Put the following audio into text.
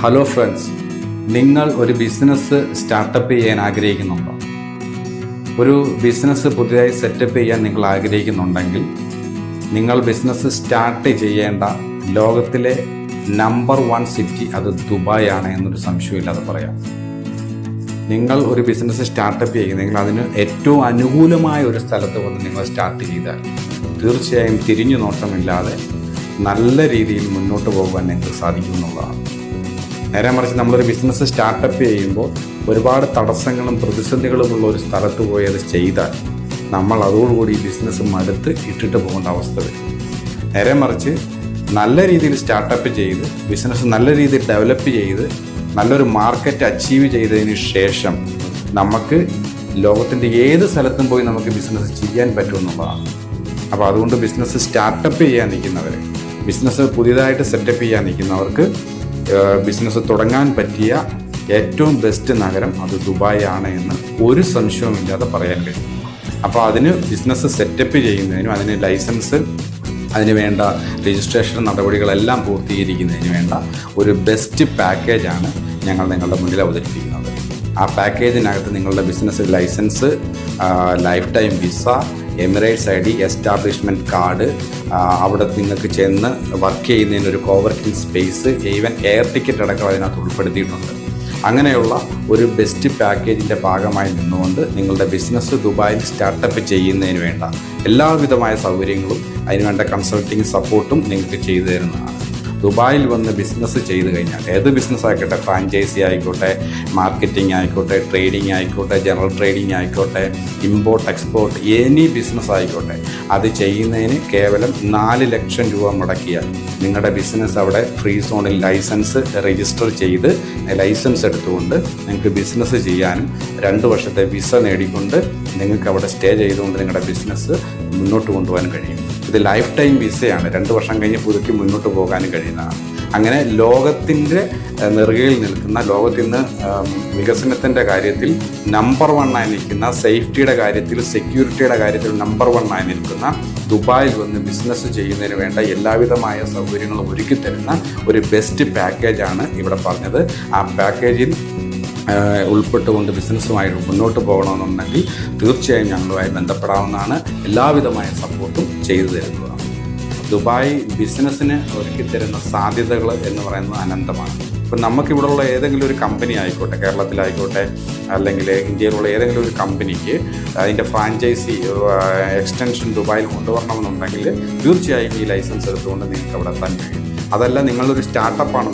Hello friends, നിങ്ങൾ ഒരു business startup ചെയ്യാൻ ആഗ്രഹിക്കുന്നുണ്ടോ? ഒരു ബിസിനസ് പുതിയതായി സെറ്റപ്പ് ചെയ്യാൻ നിങ്ങൾ ആഗ്രഹിക്കുന്നുണ്ടെങ്കിൽ നിങ്ങൾ ബിസിനസ് സ്റ്റാർട്ട് ചെയ്യേണ്ട ലോകത്തിലെ നമ്പർ 1 സിറ്റി അത് ദുബായ് ആണ് എന്നൊരു സംശയമില്ലാതെ പറയാം. നിങ്ങൾ ഒരു ബിസിനസ് സ്റ്റാർട്ടപ്പ് ചെയ്യുന്നെങ്കിൽ അതിന് ഏറ്റവും അനുകൂലമായ ഒരു സ്ഥലത്ത് വന്ന് നിങ്ങൾ സ്റ്റാർട്ട് ചെയ്താൽ തീർച്ചയായും തിരിഞ്ഞു നോട്ടമില്ലാതെ നല്ല രീതിയിൽ മുന്നോട്ട് പോകാൻ നിങ്ങൾക്ക് സാധിക്കുമെന്നുള്ളതാണ്. നേരെ മറിച്ച് നമ്മളൊരു ബിസിനസ് സ്റ്റാർട്ടപ്പ് ചെയ്യുമ്പോൾ ഒരുപാട് തടസ്സങ്ങളും പ്രതിസന്ധികളുമുള്ള ഒരു സ്ഥലത്ത് പോയി അത് ചെയ്താൽ നമ്മൾ അതോടുകൂടി ഈ ബിസിനസ് മടുത്ത് ഇട്ടിട്ട് പോകേണ്ട അവസ്ഥ വരും. നേരെ മറിച്ച് നല്ല രീതിയിൽ സ്റ്റാർട്ടപ്പ് ചെയ്ത് ബിസിനസ് നല്ല രീതിയിൽ ഡെവലപ്പ് ചെയ്ത് നല്ലൊരു മാർക്കറ്റ് അച്ചീവ് ചെയ്തതിന് ശേഷം നമുക്ക് ലോകത്തിൻ്റെ ഏത് സ്ഥലത്തും പോയി നമുക്ക് ബിസിനസ് ചെയ്യാൻ പറ്റുമെന്നുള്ളതാണ്. അപ്പോൾ അതുകൊണ്ട് ബിസിനസ് സ്റ്റാർട്ടപ്പ് ചെയ്യാൻ നിൽക്കുന്നവർ, ബിസിനസ് പുതിയതായിട്ട് സെറ്റപ്പ് ചെയ്യാൻ നിൽക്കുന്നവർക്ക് ബിസിനസ് തുടങ്ങാൻ പറ്റിയ ഏറ്റവും ബെസ്റ്റ് നഗരം അത് ദുബായ് ആണ് എന്ന് ഒരു സംശയവുമില്ലാതെ പറയാൻ കഴിയും. അപ്പോൾ അതിന് ബിസിനസ് സെറ്റപ്പ് ചെയ്യുന്നതിനും അതിന് ലൈസൻസ്, അതിന് വേണ്ട രജിസ്ട്രേഷൻ നടപടികളെല്ലാം പൂർത്തീകരിക്കുന്നതിന് വേണ്ട ഒരു ബെസ്റ്റ് പാക്കേജാണ് ഞങ്ങൾ നിങ്ങളുടെ മുന്നിൽ അവതരിപ്പിക്കുന്നത്. ആ പാക്കേജിനകത്ത് നിങ്ങളുടെ business licence, lifetime visa, Emirates ID, establishment card, അവിടെ നിങ്ങൾക്ക് ചെന്ന് വർക്ക് ചെയ്യുന്നതിനൊരു coworking space, even air ticket അടക്കം അതിനകത്ത് ഉൾപ്പെടുത്തിയിട്ടുണ്ട്. അങ്ങനെയുള്ള ഒരു ബെസ്റ്റ് പാക്കേജിൻ്റെ ഭാഗമായി നിന്നുകൊണ്ട് നിങ്ങളുടെ ബിസിനസ് ദുബായിൽ സ്റ്റാർട്ടപ്പ് ചെയ്യുന്നതിന് വേണ്ട എല്ലാവിധമായ സൗകര്യങ്ങളും അതിനുവേണ്ട കൺസൾട്ടിങ് സപ്പോർട്ടും നിങ്ങൾക്ക് ചെയ്തു തരുന്നതാണ്. ദുബായിൽ വന്ന് ബിസിനസ് ചെയ്ത് കഴിഞ്ഞാൽ ഏത് ബിസിനസ് ആയിക്കോട്ടെ, ഫ്രാഞ്ചൈസി ആയിക്കോട്ടെ, മാർക്കറ്റിംഗ് ആയിക്കോട്ടെ, ട്രേഡിംഗ് ആയിക്കോട്ടെ, ജനറൽ ട്രേഡിംഗ് ആയിക്കോട്ടെ, ഇമ്പോർട്ട് എക്സ്പോർട്ട്, എനി ബിസിനസ് ആയിക്കോട്ടെ, അത് ചെയ്യുന്നതിന് കേവലം 4 ലക്ഷം രൂപ മുടക്കിയാൽ നിങ്ങളുടെ ബിസിനസ് അവിടെ ഫ്രീ സോണിൽ ലൈസൻസ് രജിസ്റ്റർ ചെയ്ത് ലൈസൻസ് എടുത്തുകൊണ്ട് നിങ്ങൾക്ക് ബിസിനസ് ചെയ്യാനും 2 വർഷത്തെ വിസ നേടിക്കൊണ്ട് നിങ്ങൾക്ക് അവിടെ സ്റ്റേ ചെയ്തുകൊണ്ട് നിങ്ങളുടെ ബിസിനസ് മുന്നോട്ട് കൊണ്ടുപോകാൻ കഴിയും. ഇത് ലൈഫ് ടൈം വിസയാണ്, 2 വർഷം കഴിഞ്ഞ് പുതുക്കി മുന്നോട്ട് പോകാനും കഴിയുന്നതാണ്. അങ്ങനെ ലോകത്തിൻ്റെ നെറുകയിൽ നിൽക്കുന്ന, ലോകത്തിന് വികസനത്തിൻ്റെ കാര്യത്തിൽ നമ്പർ 1 ആയി നിൽക്കുന്ന, സേഫ്റ്റിയുടെ കാര്യത്തിൽ, സെക്യൂരിറ്റിയുടെ കാര്യത്തിൽ നമ്പർ 1 ആയി നിൽക്കുന്ന ദുബായിൽ വന്ന് ബിസിനസ് ചെയ്യുന്നതിന് വേണ്ട എല്ലാവിധമായ സൗകര്യങ്ങളും ഒരുക്കി തരുന്ന ഒരു ബെസ്റ്റ് പാക്കേജാണ് ഇവിടെ പറഞ്ഞത്. ആ പാക്കേജിൽ ഉൾപ്പെട്ടുകൊണ്ട് ബിസിനസ്സുമായിട്ട് മുന്നോട്ട് പോകണമെന്നുണ്ടെങ്കിൽ തീർച്ചയായും ഞങ്ങളുമായി ബന്ധപ്പെടാവുന്നതാണ്. എല്ലാവിധമായ സപ്പോർട്ടും ചെയ്തു തരുന്നതാണ്. ദുബായ് ബിസിനസ്സിന് ഒരുക്കി തരുന്ന സാധ്യതകൾ എന്ന് പറയുന്നത് അനന്തമാണ്. ഇപ്പം നമുക്കിവിടെയുള്ള ഏതെങ്കിലും ഒരു കമ്പനി ആയിക്കോട്ടെ, കേരളത്തിലായിക്കോട്ടെ അല്ലെങ്കിൽ ഇന്ത്യയിലുള്ള ഏതെങ്കിലും ഒരു കമ്പനിക്ക് അതിൻ്റെ ഫ്രാഞ്ചൈസി എക്സ്റ്റൻഷൻ ദുബായിൽ കൊണ്ടുവരണമെന്നുണ്ടെങ്കിൽ തീർച്ചയായും ഈ ലൈസൻസ് എടുത്തുകൊണ്ട് നിങ്ങൾക്ക് അവിടെ എത്താൻ കഴിയും. അതല്ല നിങ്ങളൊരു സ്റ്റാർട്ടപ്പാണ്